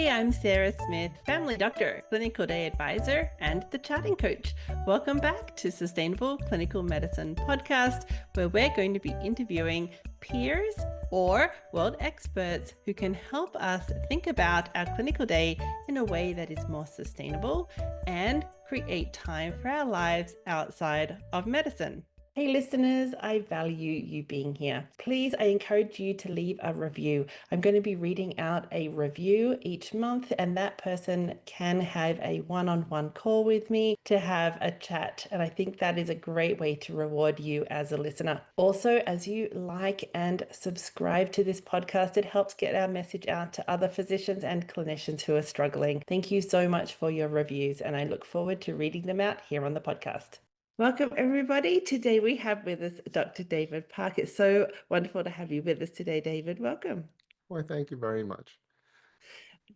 Hey, I'm Sarah Smith, family doctor, clinical day advisor, and the chatting coach. Welcome back to Sustainable Clinical Medicine podcast, where we're going to be interviewing peers or world experts who can help us think about our clinical day in a way that is more sustainable and create time for our lives outside of medicine. Hey listeners, I value you being here. Please, I encourage you to leave a review. I'm going to be reading out a review each month, and that person can have a one-on-one call with me to have a chat. And I think that is a great way to reward you as a listener. Also, as you like and subscribe to this podcast, it helps get our message out to other physicians and clinicians who are struggling. Thank you so much for your reviews, and I look forward to reading them out here on the podcast. Welcome, everybody. Today we have with us Dr. David Park. It's so wonderful to have you with us today, David. Welcome. Well, thank you very much.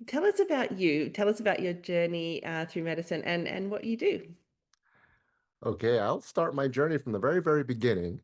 Tell us about you. Tell us about your journey through medicine and what you do. Okay, I'll start my journey from the very, very beginning.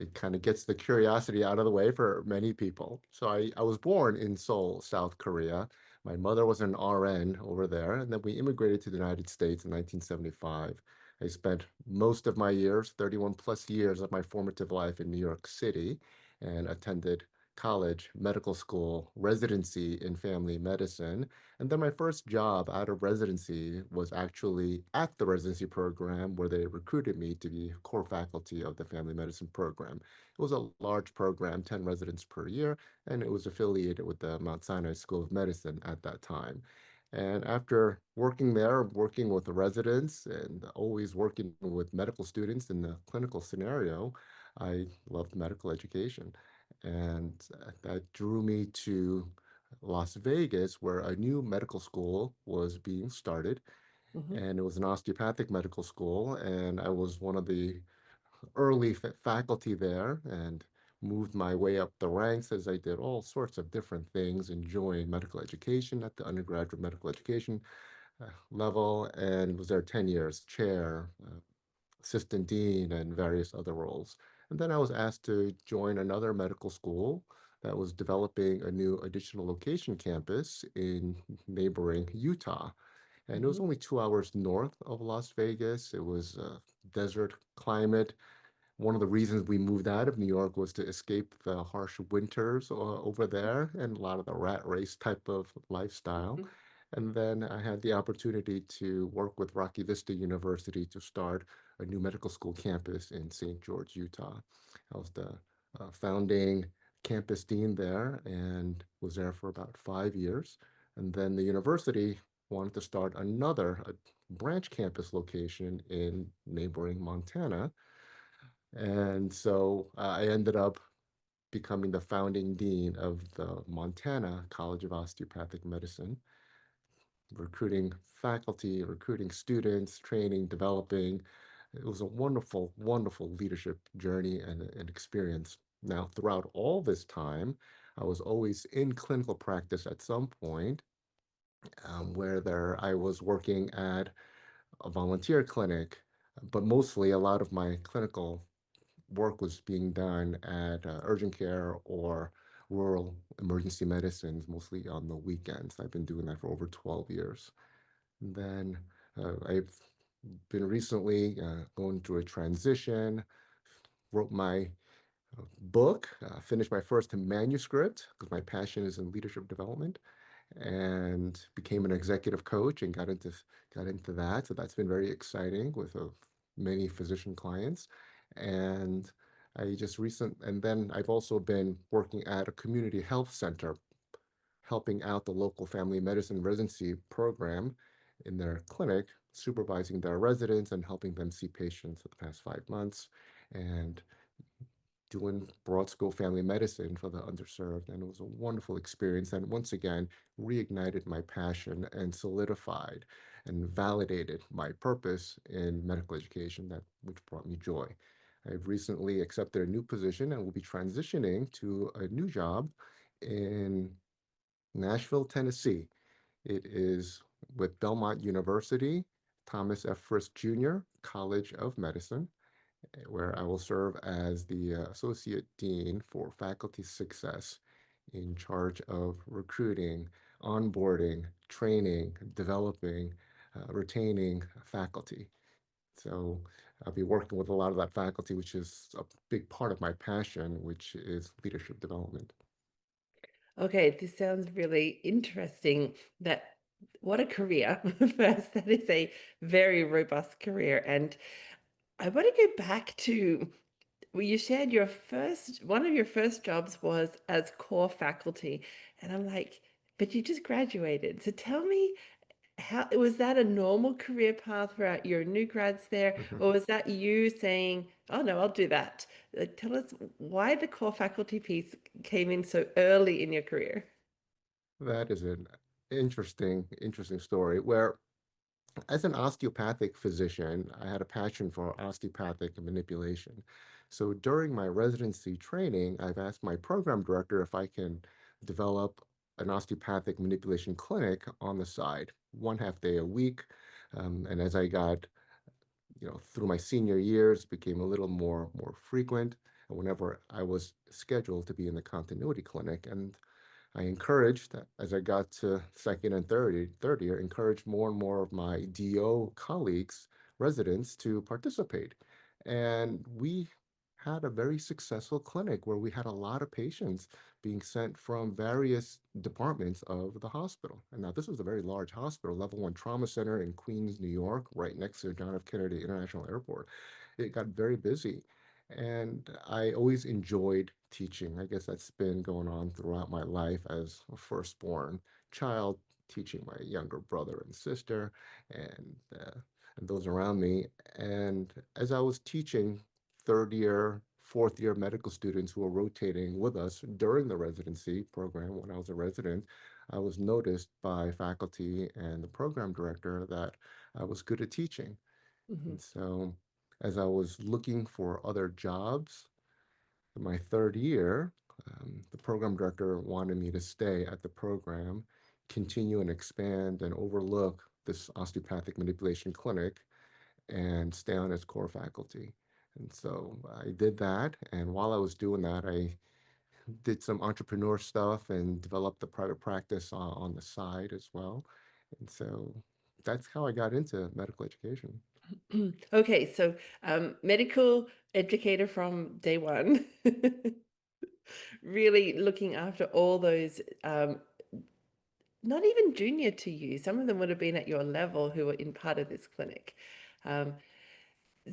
It kind of gets the curiosity out of the way for many people. So I was born in Seoul, South Korea. My mother was an RN over there, and then we immigrated to the United States in 1975. I spent most of my years, 31 plus years of my formative life in New York City, and attended college, medical school, residency in family medicine. And then my first job out of residency was actually at the residency program where they recruited me to be core faculty of the family medicine program. It was a large program, 10 residents per year, and it was affiliated with the Mount Sinai School of Medicine at that time. And after working there, working with the residents and always working with medical students in the clinical scenario, I loved medical education. And that drew me to Las Vegas, where a new medical school was being started. Mhm. And it was an osteopathic medical school. And I was one of the early faculty there and moved my way up the ranks as I did all sorts of different things, enjoying medical education at the undergraduate medical education level, and was there 10 years, chair, assistant dean, and various other roles. And then I was asked to join another medical school that was developing a new additional location campus in neighboring Utah. And it was Mhm. only 2 hours north of Las Vegas. It was a desert climate. One of the reasons we moved out of New York was to escape the harsh winters over there and a lot of the rat race type of lifestyle. And then I had the opportunity to work with Rocky Vista University to start a new medical school campus in St. George, Utah. I was the founding campus dean there and was there for about 5 years. And then the university wanted to start another branch campus location in neighboring Montana. And so I ended up becoming the founding dean of the Montana College of Osteopathic Medicine, recruiting faculty, recruiting students, training, developing. It was a wonderful, wonderful leadership journey and an experience. Now, throughout all this time, I was always in clinical practice at some point, where I was working at a volunteer clinic, but mostly a lot of my clinical work was being done at urgent care or rural emergency medicines, mostly on the weekends. I've been doing that for over 12 years. And then I've been recently going through a transition, wrote my book, finished my first manuscript because my passion is in leadership development, and became an executive coach and got into that. So that's been very exciting with many physician clients. And and then I've also been working at a community health center, helping out the local family medicine residency program in their clinic, supervising their residents and helping them see patients for the past 5 months. And doing broad scope family medicine for the underserved. And it was a wonderful experience. And once again, reignited my passion and solidified and validated my purpose in medical education, which brought me joy. I've recently accepted a new position and will be transitioning to a new job in Nashville, Tennessee. It is with Belmont University, Thomas F. Frist Jr. College of Medicine, where I will serve as the Associate Dean for Faculty Success in charge of recruiting onboarding, training, developing, retaining faculty. So I'll be working with a lot of that faculty, which is a big part of my passion, which is leadership development. Okay, this sounds really interesting. That what a career. First, that is a very robust career. And I want to go back to, well, you shared your first, one of your first jobs was as core faculty. And I'm like, but you just graduated. So tell me, how was that a normal career path throughout your new grads there, or was that you saying, "Oh no, I'll do that"? Like, tell us why the core faculty piece came in so early in your career. That is an interesting story where as an osteopathic physician, I had a passion for osteopathic manipulation. So during my residency training, I've asked my program director if I can develop an osteopathic manipulation clinic on the side, 1/2 day a week. And as I got, through my senior years, became a little more frequent. And whenever I was scheduled to be in the continuity clinic, and I encouraged, as I got to second and third year, encouraged more and more of my DO colleagues, residents, to participate. And we had a very successful clinic where we had a lot of patients being sent from various departments of the hospital. And now this was a very large hospital, level one trauma center in Queens, New York, right next to John F. Kennedy International Airport. It got very busy. And I always enjoyed teaching. I guess that's been going on throughout my life as a firstborn child, teaching my younger brother and sister and, uh, and those around me. And as I was teaching third year, fourth year medical students who were rotating with us during the residency program when I was a resident, I was noticed by faculty and the program director that I was good at teaching. Mhm. And so, as I was looking for other jobs in my third year, the program director wanted me to stay at the program, continue and expand and overlook this osteopathic manipulation clinic and stay on as core faculty. And so I did that. And while I was doing that, I did some entrepreneur stuff and developed the private practice on the side as well. And so that's how I got into medical education. Okay, so medical educator from day one, really looking after all those, not even junior to you. Some of them would have been at your level who were in part of this clinic. Um,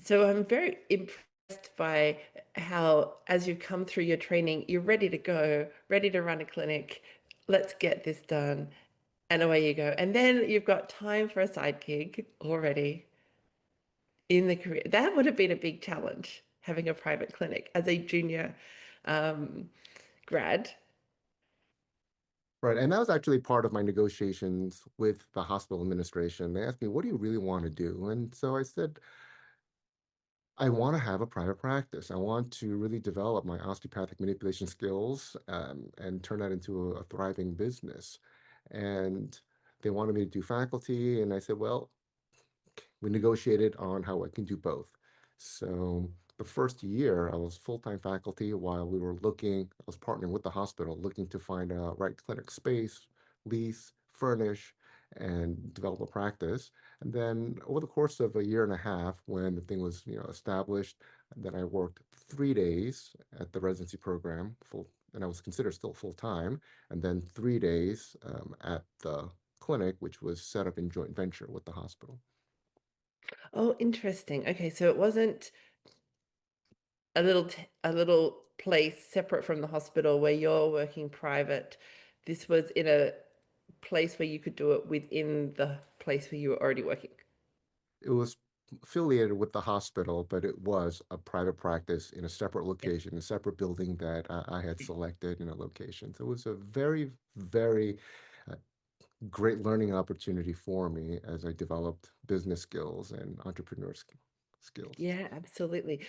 so I'm very impressed by how, as you come through your training, you're ready to go, ready to run a clinic. Let's get this done. And away you go. And then you've got time for a side gig already in the career. That would have been a big challenge, having a private clinic as a junior um, grad. Right. And that was actually part of my negotiations with the hospital administration. They asked me, what do you really want to do? And so I said, I want to have a private practice. I want to really develop my osteopathic manipulation skills and turn that into a thriving business. And they wanted me to do faculty. And I said, well, we negotiated on how I can do both. So the first year, I was full-time faculty while we were I was partnering with the hospital, looking to find a right clinic space, lease, furnish, and develop a practice. And then over the course of a year and a half, when the thing was, established, then I worked 3 days at the residency program, and I was considered still full-time, and then 3 days at the clinic, which was set up in joint venture with the hospital. Oh, interesting. Okay, so it wasn't a little place separate from the hospital where you're working private. This was in a place where you could do it within the place where you were already working. It was affiliated with the hospital, but it was a private practice in a separate Yeah. location, a separate building that I had selected in a location. So it was a very, very uh, great learning opportunity for me as I developed business skills and skills. Yeah, absolutely.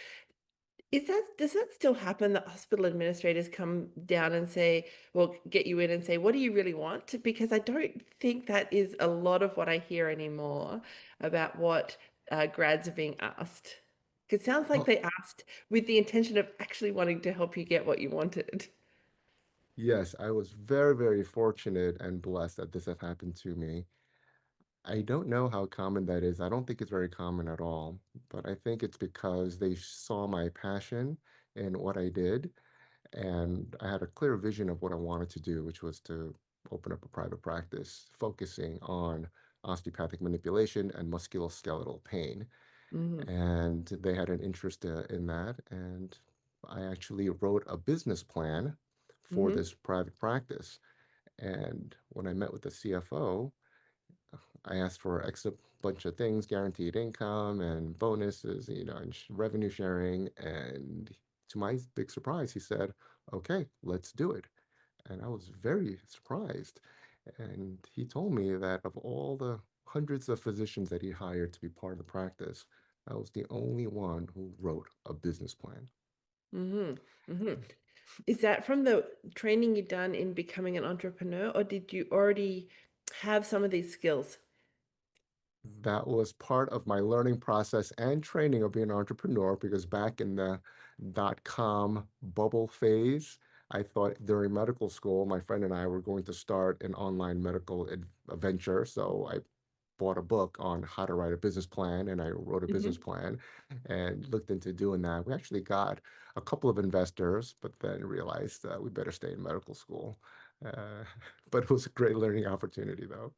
Does that still happen that hospital administrators come down and say, well, get you in and say, what do you really want? Because I don't think that is a lot of what I hear anymore about what grads are being asked. It sounds like Well, they asked with the intention of actually wanting to help you get what you wanted. Yes, I was very, very fortunate and blessed that this has happened to me. I don't know how common that is. I don't think it's very common at all, but I think it's because they saw my passion in what I did, and I had a clear vision of what I wanted to do, which was to open up a private practice focusing on osteopathic manipulation and musculoskeletal pain. Mm-hmm. And they had an interest in that, and I actually wrote a business plan for Mm-hmm. this private practice. And when I met with the CFO, I asked for extra bunch of things, guaranteed income and bonuses, and revenue sharing. And to my big surprise, he said, "Okay, let's do it." And I was very surprised. And he told me that of all the hundreds of physicians that he hired to be part of the practice, I was the only one who wrote a business plan. Mm-hmm. Mm-hmm. Is that from the training you done in becoming an entrepreneur, or did you already have some of these skills? That was part of my learning process and training of being an entrepreneur because back in the dot-com bubble phase, I thought during medical school, my friend and I were going to start an online medical venture. So I bought a book on how to write a business plan and I wrote a business Mm-hmm. plan and looked into doing that. We actually got a couple of investors, but then realized we better stay in medical school. Uh, but it was a great learning opportunity, though.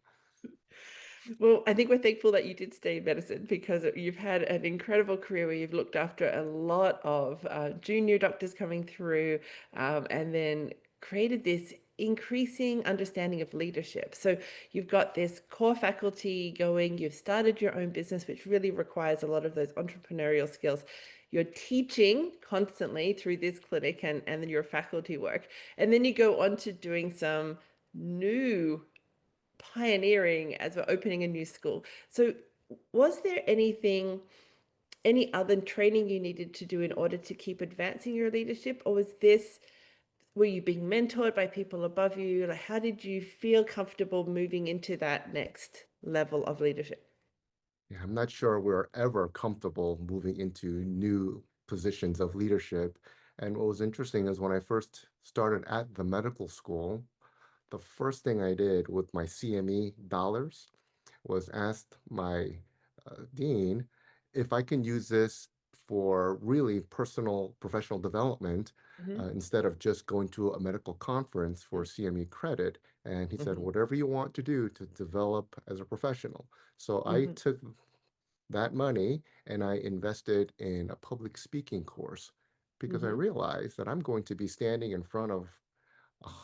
Well, I think we're thankful that you did stay in medicine because you've had an incredible career where you've looked after a lot of junior doctors coming through, and then created this increasing understanding of leadership. So you've got this core faculty going, you've started your own business, which really requires a lot of those entrepreneurial skills. You're teaching constantly through this clinic and then your faculty work. And then you go on to doing some new pioneering as we're opening a new school. So, was there any other training you needed to do in order to keep advancing your leadership, or were you being mentored by people above you? Like, how did you feel comfortable moving into that next level of leadership? Yeah, I'm not sure we're ever comfortable moving into new positions of leadership. And what was interesting is when I first started at the medical school, the first thing I did with my CME dollars was asked my dean if I can use this for really personal professional development Mm-hmm. instead of just going to a medical conference for CME credit. And he said, Mm-hmm. whatever you want to do to develop as a professional. So I Mm-hmm. took that money and I invested in a public speaking course because I Mm-hmm. realized that I'm going to be standing in front of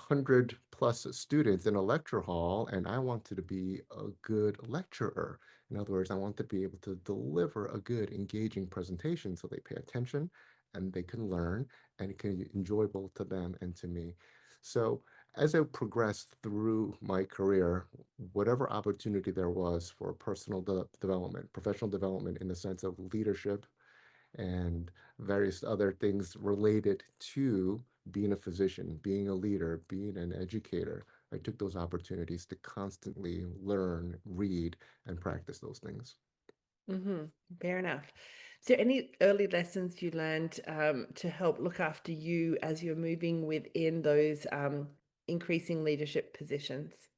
100+ students in a lecture hall, and I wanted to be a good lecturer. In other words, I want to be able to deliver a good, engaging presentation so they pay attention and they can learn and it can be enjoyable to them and to me. So as I progressed through my career, whatever opportunity there was for personal development, professional development in the sense of leadership, and various other things related to being a physician, being a leader, being an educator. I took those opportunities to constantly learn, read, and practice those things. Mm-hmm. Fair enough. Is there any early lessons you learned to help look after you as you're moving within those increasing leadership positions?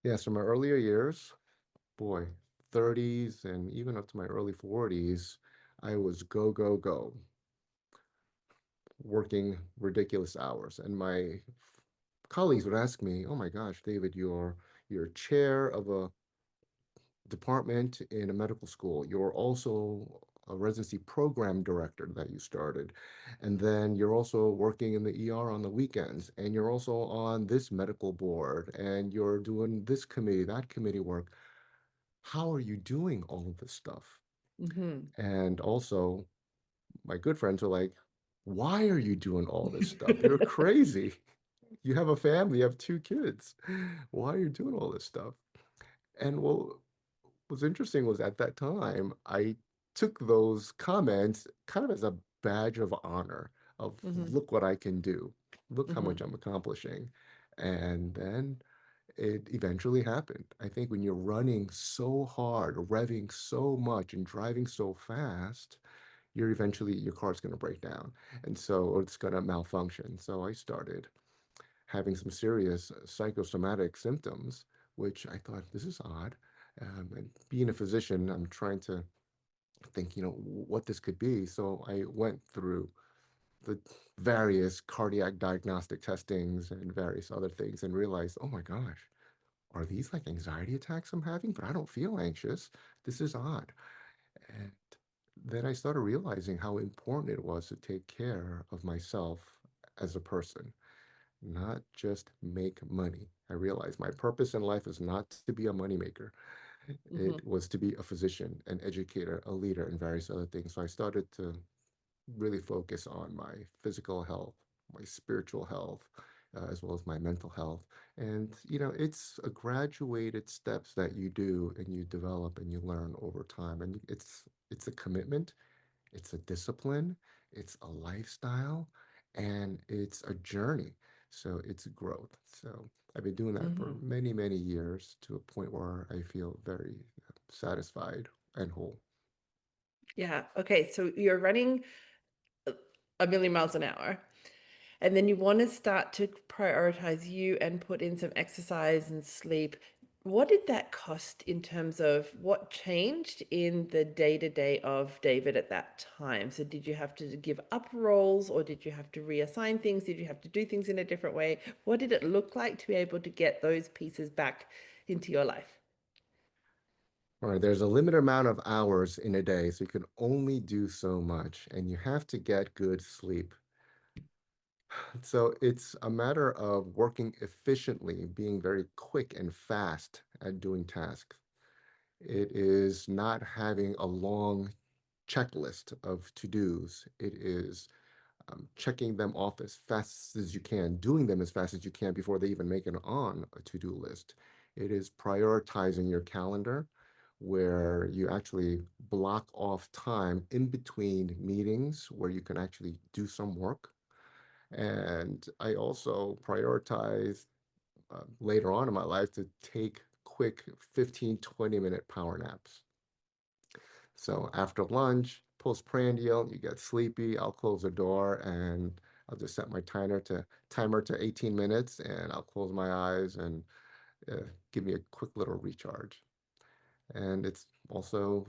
Yes, from my earlier years, boy, 30s and even up to my early 40s, I was go, go, go, working ridiculous hours. And my colleagues would ask me, "Oh my gosh, David, you're chair of a department in a medical school. You're also a residency program director that you started. And then you're also working in the ER on the weekends. And you're also on this medical board. And you're doing this committee, that committee work. How are you doing all of this stuff?" Mm-hmm. And also, my good friends are like, "Why are you doing all this stuff? You're crazy. You have a family, you have two kids. Why are you doing all this stuff?" And what's interesting was at that time, I took those comments kind of as a badge of honor of Mm-hmm. look what I can do, look how Mm-hmm. much I'm accomplishing. And then it eventually happened. I think when you're running so hard, revving so much, and driving so fast, your car's going to break down, and so or it's going to malfunction. So I started having some serious psychosomatic symptoms, which I thought this is odd. And being a physician, I'm trying to think, what this could be. So I went through the various cardiac diagnostic testings and various other things and realized, oh my gosh, are these like anxiety attacks I'm having? But I don't feel anxious. This is odd. And then I started realizing how important it was to take care of myself as a person, not just make money. I realized my purpose in life is not to be a moneymaker. It Hmm. was to be a physician, an educator, a leader, and various other things. So I started to really focus on my physical health, my spiritual health, as well as my mental health. And, it's a graduated steps that you do and you develop and you learn over time. And it's a commitment, it's a discipline, it's a lifestyle, and it's a journey. So it's growth. So I've been doing that for Hmm. many, many years to a point where I feel very satisfied and whole. Yeah. Okay. So you're running a a million miles an hour. And then you want to start to prioritize you and put in some exercise and sleep. What did that cost in terms of what changed in the day to day of David at that time? So, did you have to give up roles or did you have to reassign things? Did you have to do things in a different way? What did it look like to be able to get those pieces back into your life? All right, there's a limited amount of hours in a day, so you can only do so much, and you have to get good sleep. So it's a matter of working efficiently, being very quick and fast at doing tasks. It is not having a long checklist of to-dos. It is checking them off as fast as you can, doing them as fast as you can before they even make it on a to-do list. It is prioritizing your calendar where you actually block off time in between meetings where you can actually do some work. And I also prioritize later on in my life to take quick 15, 20-minute power naps. So after lunch, postprandial, you get sleepy, I'll close the door and I'll just set my timer to 18 minutes and I'll close my eyes and uh, give me a quick little recharge. And it's also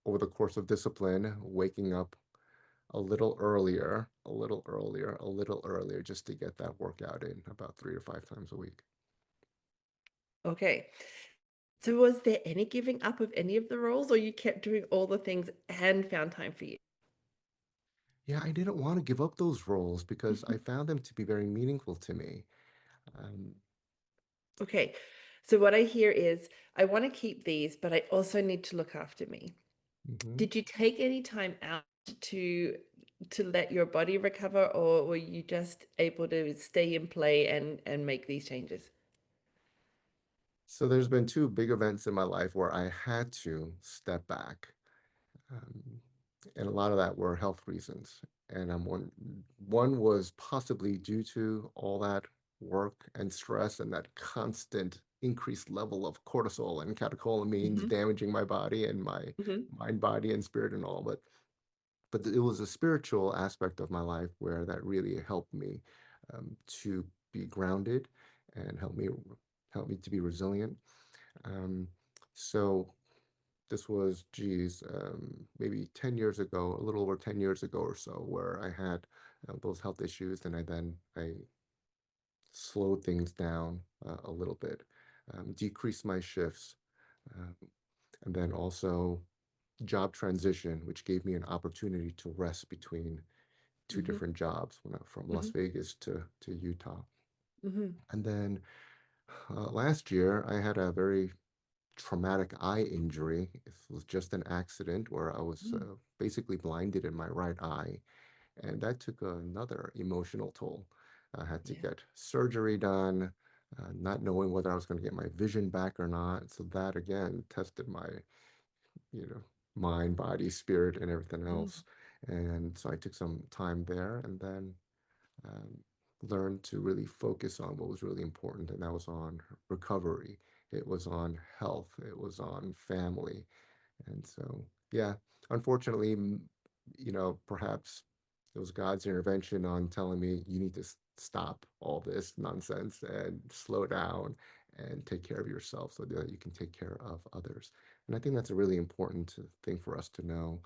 over the course of discipline, waking up a little earlier, a little earlier, a little earlier, just to get that workout in about 3 to 5 times a week. Okay. So, was there any giving up of any of the roles or you kept doing all the things and found time for you? Yeah, I didn't want to give up those roles because I found them to be very meaningful to me. Um, Okay. So what I hear is I want to keep these, but I also need to look after me. mhm. Did you take any time out to to let your body recover, or were you just able to stay in play and make these changes? So there's been two big events in my life where I had to step back. Um, and a lot of that were health reasons. And one was possibly due to all that work and stress and that constant increased level of cortisol and catecholamines Hmm. damaging my body and my Hmm. mind, body, and spirit and all. But it was a spiritual aspect of my life where that really helped me to be grounded and help me to be resilient. Um, so this was, geez, maybe 10 years ago, a little over 10 years ago or so, where I had those health issues, and I slowed things down a little bit, decreased my shifts, um, and then also job transition, which gave me an opportunity to rest between two Hmm. different jobs when from Las Hmm. Vegas to Utah. Hmm. And then last year, I had a very traumatic eye injury. It was just an accident where I was basically blinded in my right eye, and that took another emotional toll. I had to Yeah. get surgery done, not knowing whether I was going to get my vision back or not. So that again tested my, you know, mind, body, spirit, and everything Mm. else. And so I took some time there, and then um, learned to really focus on what was really important, and that was on recovery. It was on health. It was on family. And so, yeah, unfortunately, Perhaps it was God's intervention on telling me you need to stop all this nonsense and slow down and take care of yourself so that you can take care of others. And I think that's a really important thing for us to know.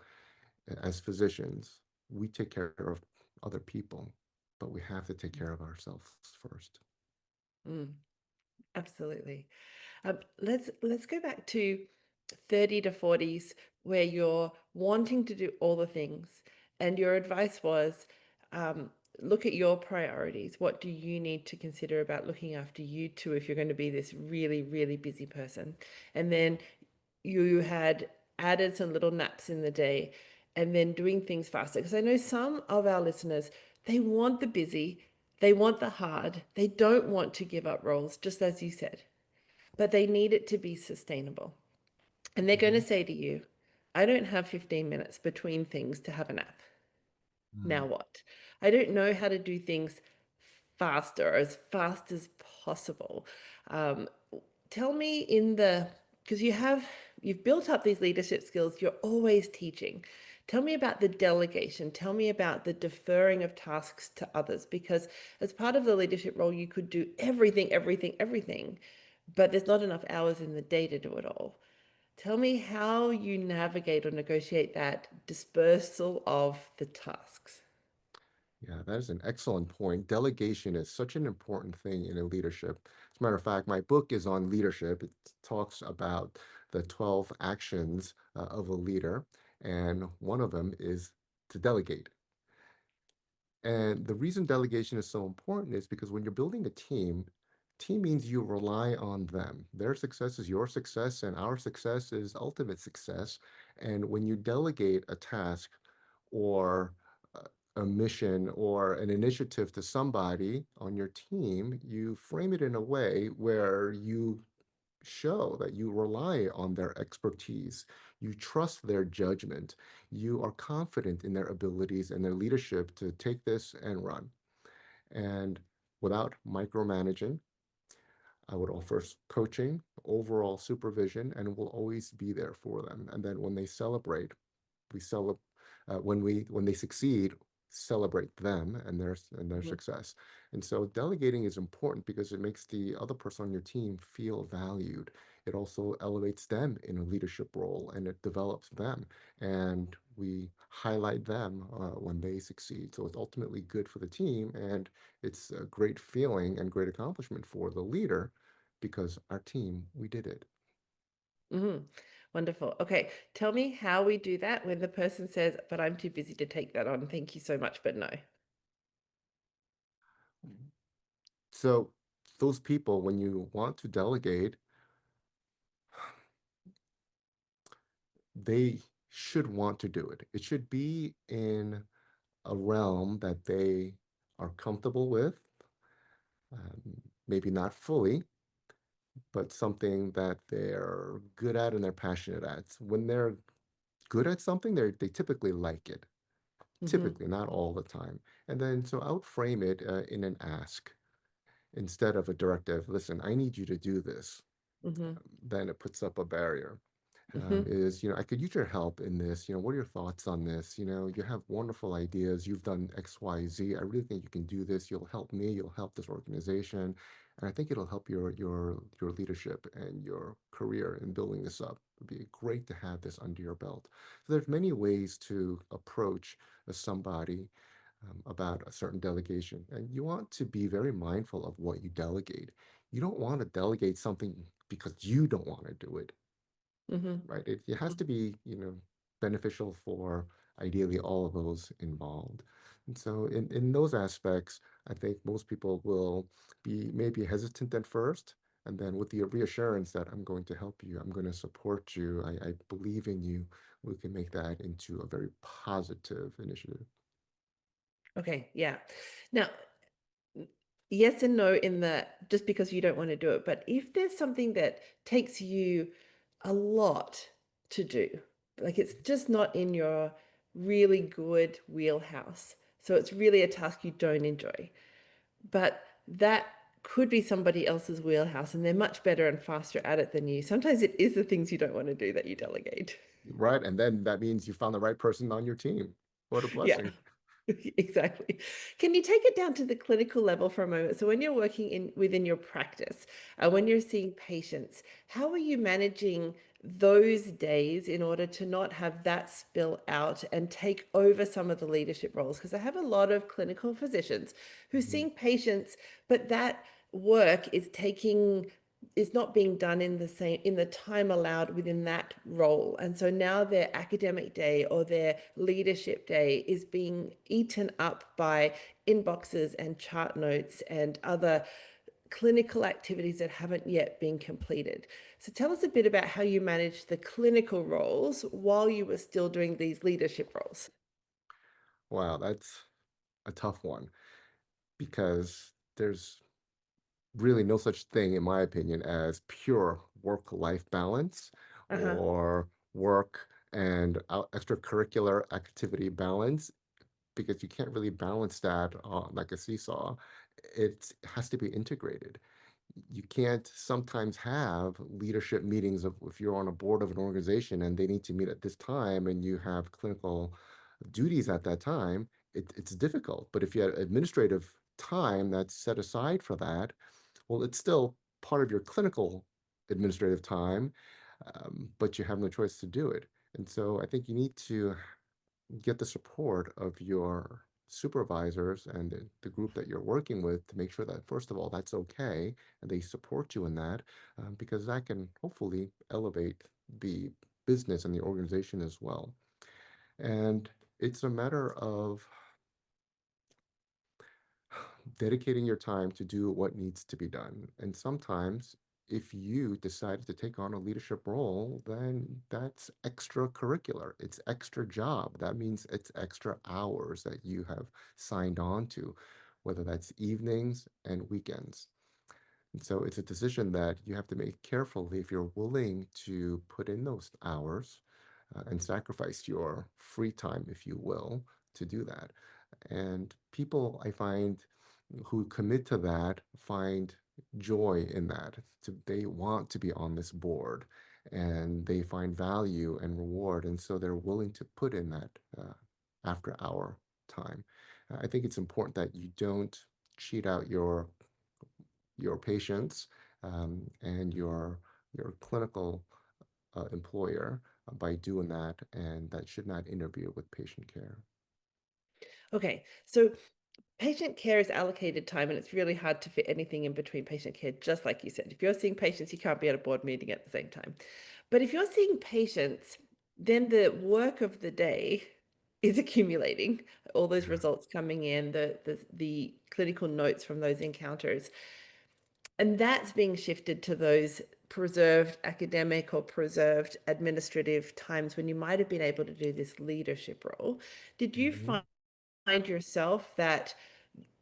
As physicians, we take care of other people, but we have to take care of ourselves first. Mm, absolutely. Let's go back to 30 to 40s where you're wanting to do all the things, and your advice was look at your priorities. What do you need to consider about looking after you too if you're going to be this really, really busy person? And then you had added some little naps in the day and then doing things faster. Because I know some of our listeners, they want the busy, they want the hard, they don't want to give up roles, just as you said, but they need it to be sustainable. And they're going to Mhm. say to you, I don't have 15 minutes between things to have a nap. Now Mm. what? I don't know how to do things faster, as fast as possible. Um, Tell me because you've built up these leadership skills, you're always teaching. Tell me about the delegation. Tell me about the deferring of tasks to others, because as part of the leadership role, you could do everything, everything, everything, but there's not enough hours in the day to do it all. Tell me how you navigate or negotiate that dispersal of the tasks. Yeah, that is an excellent point. Delegation is such an important thing in a leadership. As a matter of fact, my book is on leadership. It talks about the 12 actions of a leader, and one of them is to delegate. And the reason delegation is so important is because when you're building a team means you rely on them. Their success is your success, and our success is ultimate success. And when you delegate a task or a mission or an initiative to somebody on your team, you frame it in a way where you show that you rely on their expertise, you trust their judgment, you are confident in their abilities and their leadership to take this and run. And without micromanaging, I would offer coaching, overall supervision, and will always be there for them. And then when they celebrate, we celebrate when they succeed, celebrate them and their Mhm, success. And so delegating is important because it makes the other person on your team feel valued. It also elevates them in a leadership role and it develops them. And we highlight them when they succeed. So it's ultimately good for the team and it's a great feeling and great accomplishment for the leader because our team, we did it. mhm. Wonderful. Okay, tell me how we do that when the person says, but I'm too busy to take that on. Thank you so much, but no. So those people, when you want to delegate, they should want to do it. It should be in a realm that they are comfortable with, maybe not fully, but something that they're good at and they're passionate at. When they're good at something, they typically like it. Hmm. Typically, not all the time. And then, so I would frame it in an ask instead of a directive. Listen, I need you to do this. Hmm. Then it puts up a barrier. Hmm. Is, I could use your help in this. What are your thoughts on this? You have wonderful ideas. You've done X, Y, Z. I really think you can do this. You'll help me. You'll help this organization. And I think it'll help your leadership and your career in building this up. It'd be great to have this under your belt. So there's many ways to approach somebody about a certain delegation. And you want to be very mindful of what you delegate. You don't want to delegate something because you don't want to do it, Hmm. right? It has to be, beneficial for ideally all of those involved. And so in those aspects, I think most people will be maybe hesitant at first, and then with the reassurance that I'm going to help you, I'm going to support you, I believe in you, we can make that into a very positive initiative. Okay, yeah. Now, yes and no in that just because you don't want to do it, but if there's something that takes you a lot to do, like it's just not in your really good wheelhouse, so it's really a task you don't enjoy, but that could be somebody else's wheelhouse and they're much better and faster at it than you. Sometimes it is the things you don't want to do that you delegate. Right. And then that means you found the right person on your team. What a Yeah. blessing. Exactly. Can you take it down to the clinical level for a moment? So when you're working in within your practice, when you're seeing patients, how are you managing those days in order to not have that spill out and take over some of the leadership roles? Because I have a lot of clinical physicians who are Mhm. seeing patients, but that work is not being done in the time allowed within that role. And so now their academic day or their leadership day is being eaten up by inboxes and chart notes and other clinical activities that haven't yet been completed. So tell us a bit about how you manage the clinical roles while you were still doing these leadership roles. Wow, that's a tough one because there's really no such thing, in my opinion, as pure work-life balance Uh-huh. or work and extracurricular activity balance because you can't really balance that like a seesaw. It has to be integrated. You can't sometimes have leadership meetings of if you're on a board of an organization and they need to meet at this time and you have clinical duties at that time, it's difficult. But if you have administrative time that's set aside for that, well, it's still part of your clinical administrative time, but you have no choice to do it. And so I think you need to get the support of your supervisors and the group that you're working with to make sure that, first of all, that's okay and they support you in that, because that can hopefully elevate the business and the organization as well. And it's a matter of dedicating your time to do what needs to be done. And sometimes, if you decided to take on a leadership role, then that's extracurricular. It's extra job. That means it's extra hours that you have signed on to, whether that's evenings and weekends. And so it's a decision that you have to make carefully if you're willing to put in those hours and sacrifice your free time, if you will, to do that. And people I find who commit to that find joy in that. They want to be on this board and they find value and reward. And so they're willing to put in that after hour time. I think it's important that you don't cheat out your patients and your clinical employer by doing that, and that should not interfere with patient care. Okay. So patient care is allocated time, and it's really hard to fit anything in between patient care, just like you said. If you're seeing patients, you can't be at a board meeting at the same time. But if you're seeing patients, then the work of the day is accumulating, all those results coming in, the clinical notes from those encounters. And that's being shifted to those preserved academic or preserved administrative times when you might have been able to do this leadership role. Did you Mhm. find yourself that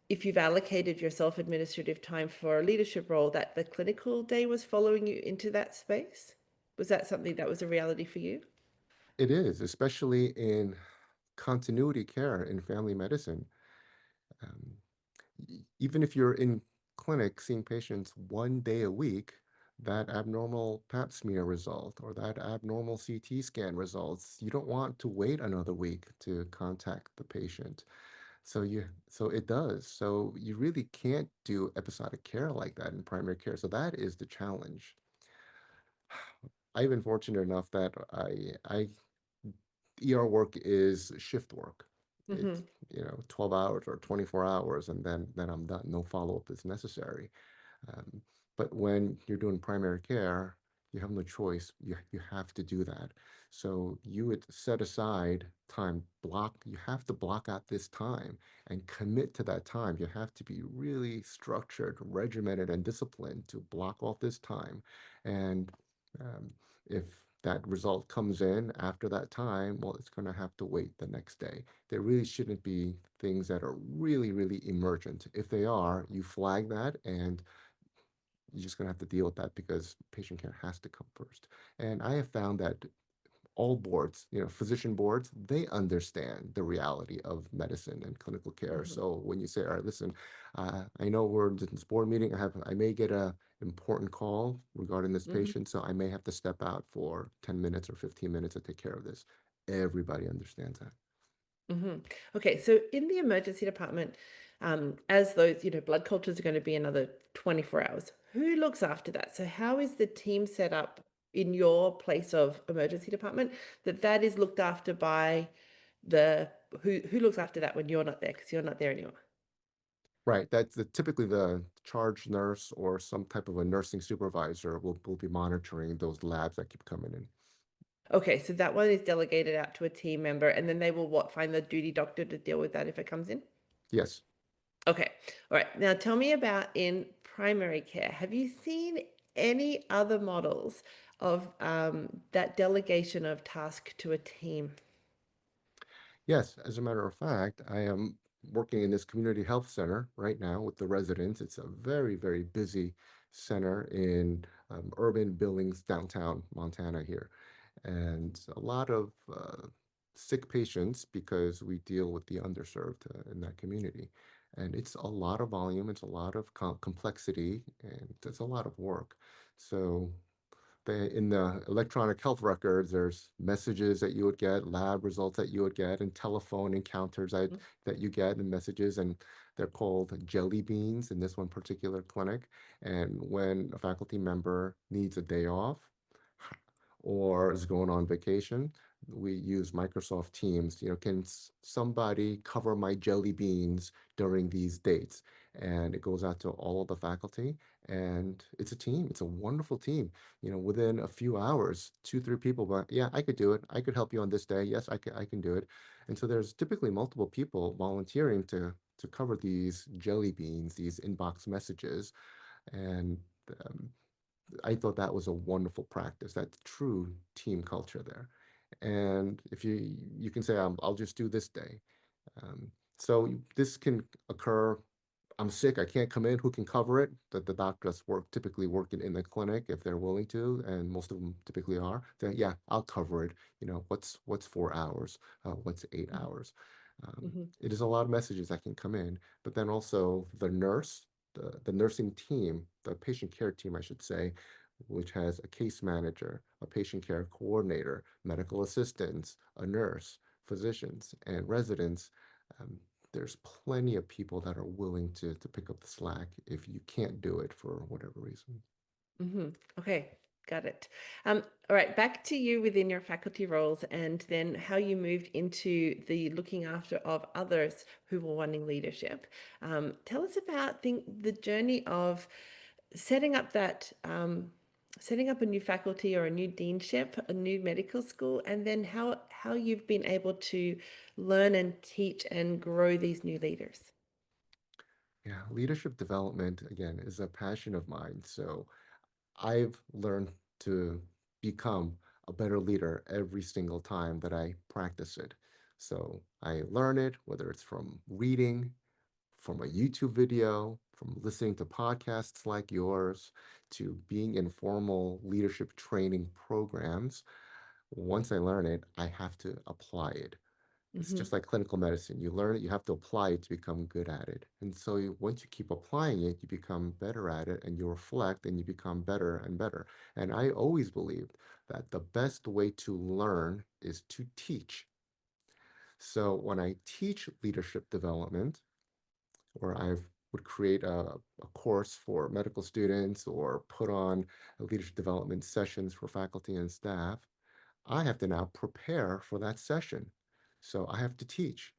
if you've allocated yourself administrative time for a leadership role, that the clinical day was following you into that space? Was that something that was a reality for you? It is, especially in continuity care in family medicine. Um, Even if you're in clinic seeing patients 1 day a week, that abnormal pap smear result or that abnormal CT scan results, you don't want to wait another week to contact the patient. So it does. So you really can't do episodic care like that in primary care. So that is the challenge. I've been fortunate enough that I ER work is shift work. It's, Hmm. 12 hours or 24 hours, and then I'm done. No follow-up is necessary. Um, but when you're doing primary care, you have no choice. You have to do that. So you would set aside time, block, you have to block out this time and commit to that time. You have to be really structured, regimented, and disciplined to block off this time. And um, if that result comes in after that time, well, it's going to have to wait the next day. There really shouldn't be things that are really, really emergent. If they are, you flag that and you're just going to have to deal with that because patient care has to come first. And I have found that all boards, physician boards, they understand the reality of medicine and clinical care. Hmm. So when you say, all right, listen, I know we're in this board meeting, I may get a important call regarding this Hmm. patient, so I may have to step out for 10 minutes or 15 minutes to take care of this. Everybody understands that. Hmm. Okay, so in the emergency department, as those, blood cultures are going to be another 24 hours, who looks after that? So how is the team set up in your place of emergency department that is looked after by the who looks after that when you're not there because you're not there anymore? Right. That's typically the charge nurse or some type of a nursing supervisor will be monitoring those labs that keep coming in. Okay, so that one is delegated out to a team member, and then they will find the duty doctor to deal with that if it comes in? Yes. Okay. All right. Now tell me about in primary care. Have you seen any other models of that delegation of task to a team? Yes, as a matter of fact, I am working in this community health center right now with the residents. It's a very, very busy center in urban Billings, downtown Montana here, and a lot of sick patients because we deal with the underserved in that community. And it's a lot of volume, it's a lot of complexity, and it's a lot of work. So in the electronic health records, there's messages that you would get, lab results that you would get, and telephone encounters that you get, and messages, and they're called jelly beans in this one particular clinic. And when a faculty member needs a day off or is going on vacation, we use Microsoft Teams. Can somebody cover my jelly beans during these dates? And it goes out to all of the faculty, and it's a team. It's a wonderful team. Within a few hours, two, three people, but yeah, I could do it. I could help you on this day. Yes, I can do it. And so there's typically multiple people volunteering to cover these jelly beans, these inbox messages, and um, I thought that was a wonderful practice, that true team culture there. And if you can say, I'll just do this day. This can occur. I'm sick, I can't come in. Who can cover it? The doctors typically working in the clinic if they're willing to, and most of them typically are. Then yeah, I'll cover it. What's 4 hours? What's 8 hours? Mm-hmm. It is a lot of messages that can come in, but then also the nurse, the nursing team, the patient care team, I should say, which has a case manager, a patient care coordinator, medical assistants, a nurse, physicians, and residents. Um, there's plenty of people that are willing to pick up the slack if you can't do it for whatever reason. Mm-hmm. Okay, got it. All right, back to you within your faculty roles and then how you moved into the looking after of others who were wanting leadership. Tell us about the journey of setting up setting up a new faculty or a new deanship, a new medical school, and then how you've been able to learn and teach and grow these new leaders. Yeah, leadership development, again, is a passion of mine. So I've learned to become a better leader every single time that I practice it. So I learn it, whether it's from reading, from a YouTube video, from listening to podcasts like yours, to being in formal leadership training programs. Once I learn it, I have to apply it. It's Mm-hmm. just like clinical medicine. You learn it, you have to apply it to become good at it. And so once you keep applying it, you become better at it and you reflect and you become better and better. And I always believed that the best way to learn is to teach. So when I teach leadership development, or I would create a course for medical students or put on leadership development sessions for faculty and staff, I have to now prepare for that session. So I have to teach.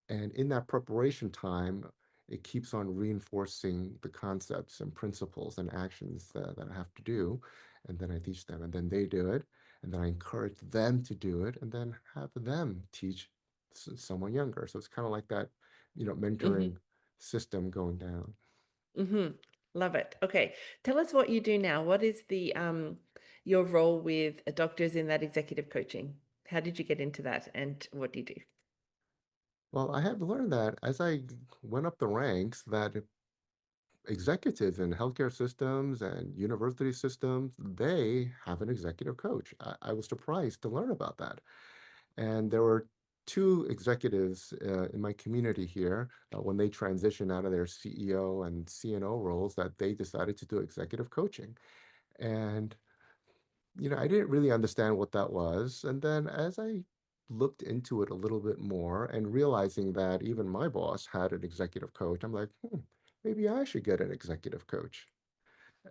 And in that preparation time, it keeps on reinforcing the concepts and principles and actions that I have to do. And then I teach them, and then they do it. And then I encourage them to do it, and then have them teach someone younger. So it's kind of like that, Mm-hmm. mentoring system going down. Mm-hmm. Love it. Okay. Tell us what you do now. What is the your role with doctors in that executive coaching? How did you get into that and what do you do? Well, I have learned that as I went up the ranks, that executives in healthcare systems and university systems, they have an executive coach. I was surprised to learn about that. And there were two executives in my community here when they transitioned out of their CEO and CNO roles that they decided to do executive coaching. And I didn't really understand what that was. And then as I looked into it a little bit more and realizing that even my boss had an executive coach, I'm like, maybe I should get an executive coach.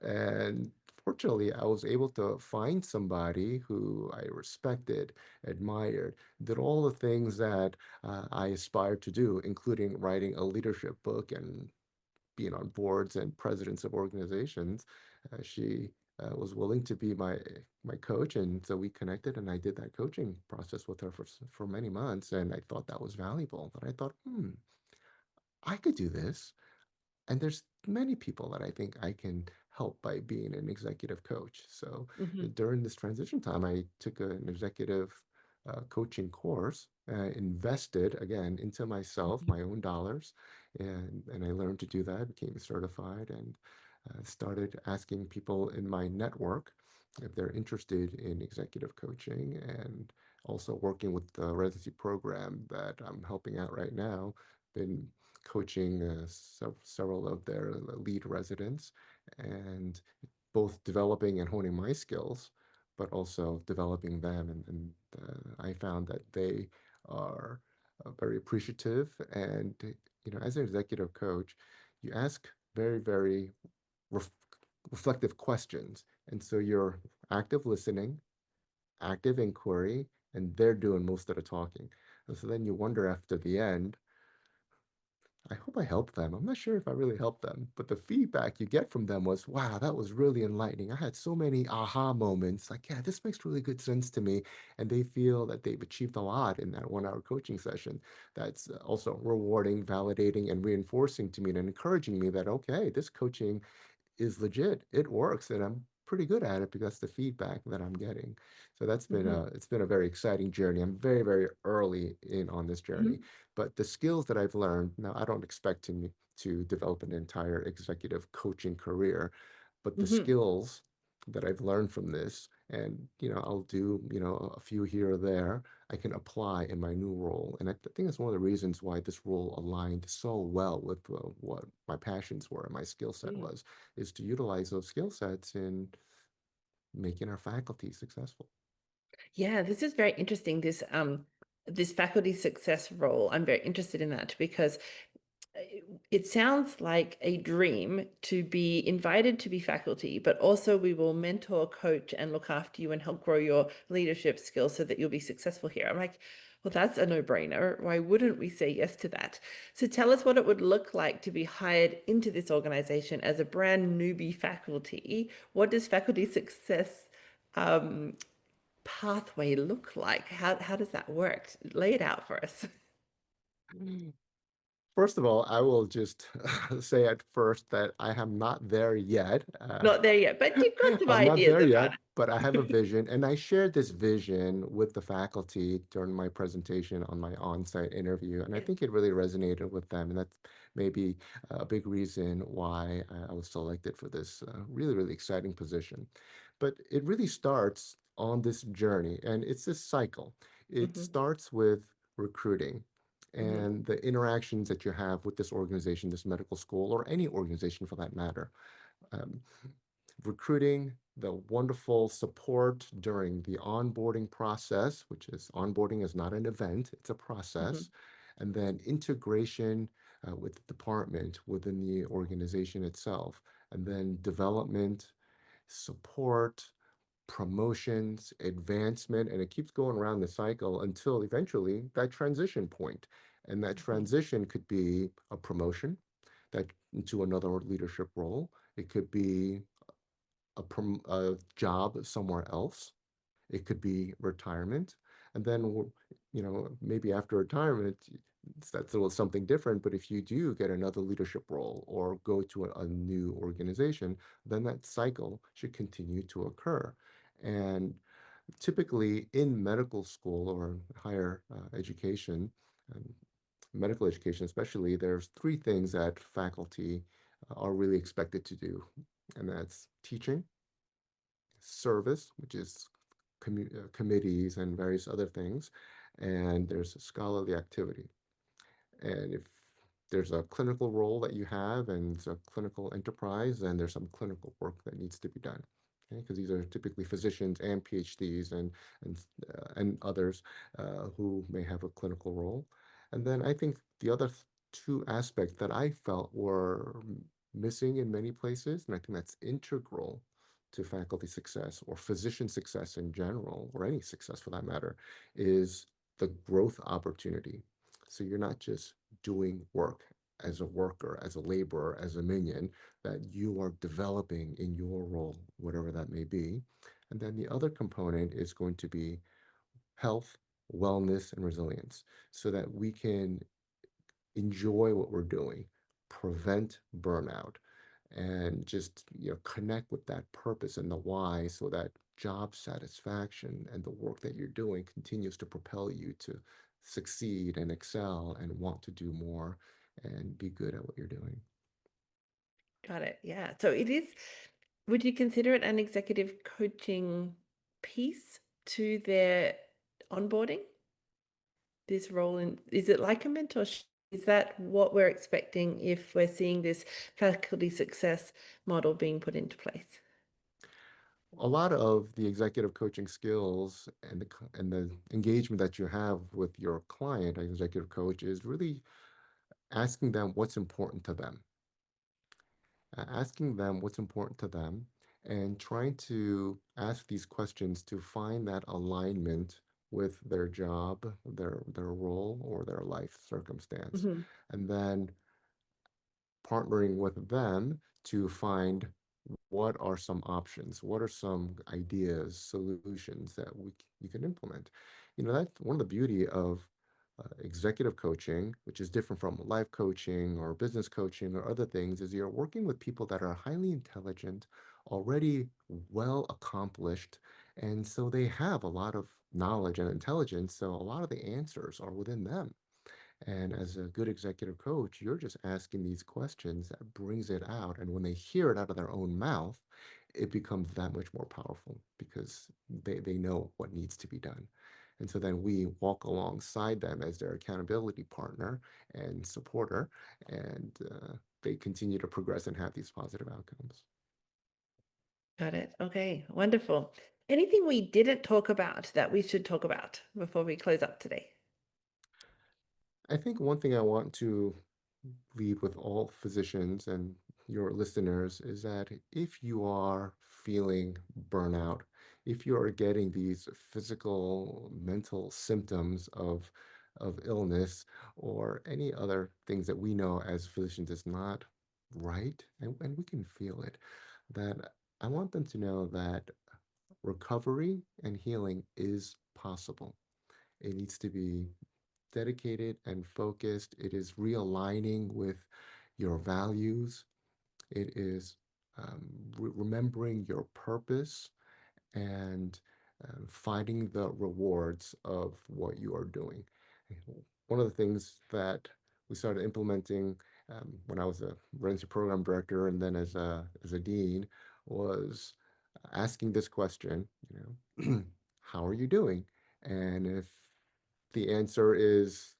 And fortunately, I was able to find somebody who I respected, admired, did all the things that I aspired to do, including writing a leadership book and being on boards and presidents of organizations. She was willing to be my coach, and so we connected, and I did that coaching process with her for many months, and I thought that was valuable. And I thought, I could do this. And there's many people that I think I can help by being an executive coach. So Hmm. during this transition time, I took an executive coaching course, invested again into myself, Hmm. my own dollars, and I learned to do that, became certified, and started asking people in my network if they're interested in executive coaching, and also working with the residency program that I'm helping out right now. Been coaching several of their lead residents, and both developing and honing my skills, but also developing them. And I found that they are very appreciative. And, as an executive coach, you ask very, very ref- reflective questions. And so you're active listening, active inquiry, and they're doing most of the talking. And so then you wonder after the end, I hope I helped them. I'm not sure if I really helped them, but the feedback you get from them was, wow, that was really enlightening. I had so many aha moments. Like, yeah, this makes really good sense to me. And they feel that they've achieved a lot in that 1 hour coaching session. That's also rewarding, validating, and reinforcing to me and encouraging me that, okay, this coaching is legit. It works, and I'm pretty good at it because that's the feedback that I'm getting. So Hmm. it's been a very exciting journey. I'm very, very early in on this journey, Hmm. but the skills that I've learned now, I don't expect to develop an entire executive coaching career, but the Hmm. skills that I've learned from this, and I'll do a few here or there, I can apply in my new role. And I think that's one of the reasons why this role aligned so well with what my passions were and my skill set Yeah. was, is to utilize those skill sets in making our faculty successful. Yeah, this is very interesting. This faculty success role. I'm very interested in that because uh, it sounds like a dream to be invited to be faculty, but also we will mentor, coach, and look after you and help grow your leadership skills so that you'll be successful here. I'm like, well, that's a no-brainer. Why wouldn't we say yes to that? So tell us what it would look like to be hired into this organization as a brand newbie faculty. What does faculty success um, pathway look like? How does that work? Lay it out for us. First of all, I will just say at first that I am not there yet. Not there yet, but you've got some I'm not ideas there about yet, but I have a vision, and I shared this vision with the faculty during my presentation on my on-site interview, and I it. think it really resonated with them, and that's maybe a big reason why I was selected for this really, really exciting position. But it really starts on this journey, and it's this cycle. It Hmm. starts with recruiting Hmm. and the interactions that you have with this organization, this medical school, or any organization for that matter. Um, Recruiting, the wonderful support during the onboarding process, which is onboarding is not an event, it's a Hmm. process, and then integration with the department within the organization itself, and then development, support, promotions, advancement, and it keeps going around the cycle until eventually that transition point. And that Hmm. transition could be a promotion that into another leadership role. It could be a job somewhere else. It could be retirement. And then, maybe after retirement, that's a little something different. But if you do get another leadership role or go to a new organization, then that cycle should continue to occur. And typically in medical school or higher education, um, medical education especially, there's three things that faculty are really expected to do, and that's teaching, service, which is committees and various other things, and there's scholarly activity. And if there's a clinical role that you have and it's a clinical enterprise, then there's some clinical work that needs to be done. Okay, because these are typically physicians and PhDs and others who may have a clinical role. And then I think the other two aspects that I felt were missing in many places, and I think that's integral to faculty success or physician success in general, or any success for that matter, is the growth opportunity. So you're not just doing work as a worker, as a laborer, as a minion, that you are developing in your role, whatever that may be. And then the other component is going to be health, wellness, and resilience so that we can enjoy what we're doing, prevent burnout, and just connect with that purpose and the why so that job satisfaction and the work that you're doing continues to propel you to succeed and excel and want to do more and be good at what you're doing. Got it. Yeah. So it is, would you consider it an executive coaching piece to their onboarding? This role in, is it like a mentorship? Is that what we're expecting if we're seeing this faculty success model being put into place? A lot of the executive coaching skills and the engagement that you have with your client, an executive coach, is really asking them what's important to them, asking them what's important to them, and trying to ask these questions to find that alignment with their job, their role, or their life circumstance, Mhm. and then partnering with them to find what are some options, what are some ideas, solutions that you can implement. That's one of the beauty of executive coaching, which is different from life coaching or business coaching or other things, is you're working with people that are highly intelligent, already well accomplished, and so they have a lot of knowledge and intelligence, so a lot of the answers are within them. And as a good executive coach, you're just asking these questions that brings it out. And when they hear it out of their own mouth, it becomes that much more powerful because they know what needs to be done. And so then we walk alongside them as their accountability partner and supporter, and they continue to progress and have these positive outcomes. Got it. Okay, wonderful. Anything we didn't talk about that we should talk about before we close up today? I think one thing I want to leave with all physicians and your listeners is that if you are feeling burnout, if you are getting these physical, mental symptoms of illness or any other things that we know as physicians is not right, and we can feel it, that I want them to know that recovery and healing is possible. It needs to be dedicated and focused. It is realigning with your values. It is remembering your purpose and finding the rewards of what you are doing. One of the things that we started implementing when I was a residency program director and then as a dean was asking this question, how are you doing? And if the answer is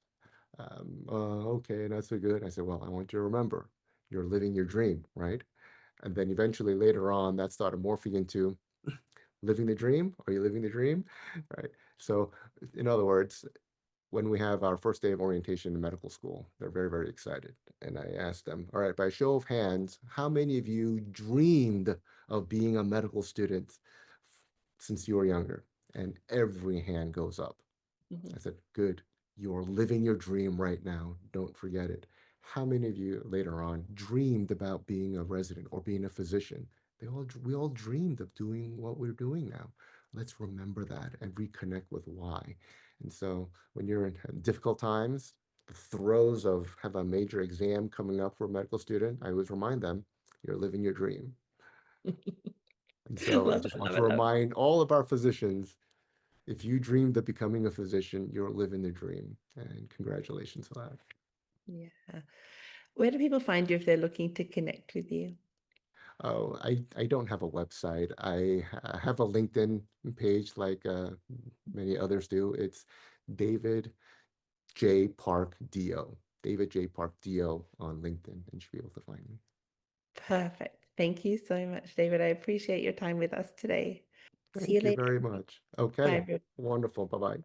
okay, not so good. I said, well, I want you to remember, you're living your dream, right? And then eventually later on, that started morphing into living the dream. Are you living the dream? Right. So, in other words, when we have our first day of orientation in medical school, they're very, very excited. And I asked them, all right, by show of hands, how many of you dreamed of being a medical student since you were younger? And every hand goes up. Mhm. I said, good. You're living your dream right now. Don't forget it. How many of you later on dreamed about being a resident or being a physician? We all dreamed of doing what we're doing now. Let's remember that and reconnect with why. And so when you're in difficult times, the throes of have a major exam coming up for a medical student, I always remind them, you're living your dream. And so I Love just it, want love to it, love remind all of our physicians, if you dreamed of becoming a physician, you're living the dream. And congratulations for that. it. Yeah. Where do people find you if they're looking to connect with you? Oh, I don't have a website. I have a LinkedIn page like many others do. It's David J. Park DO. David J. Park DO on LinkedIn, and you should be able to find me. Perfect. Thank you so much, David. I appreciate your time with us today. See you Thank you later. very much. Bye, Okay, everyone. wonderful. Bye-bye.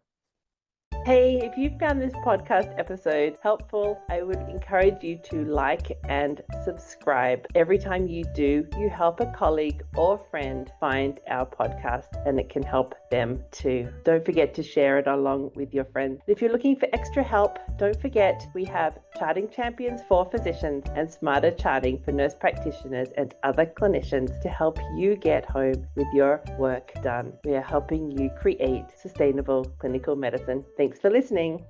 Hey, if you found this podcast episode helpful, I would encourage you to like and subscribe. Every time you do, you help a colleague or friend find our podcast, and it can help them too. Don't forget to share it along with your friends. If you're looking for extra help, don't forget we have Charting Champions for physicians and Smarter Charting for nurse practitioners and other clinicians to help you get home with your work done. We are helping you create sustainable clinical medicine. Thanks for listening.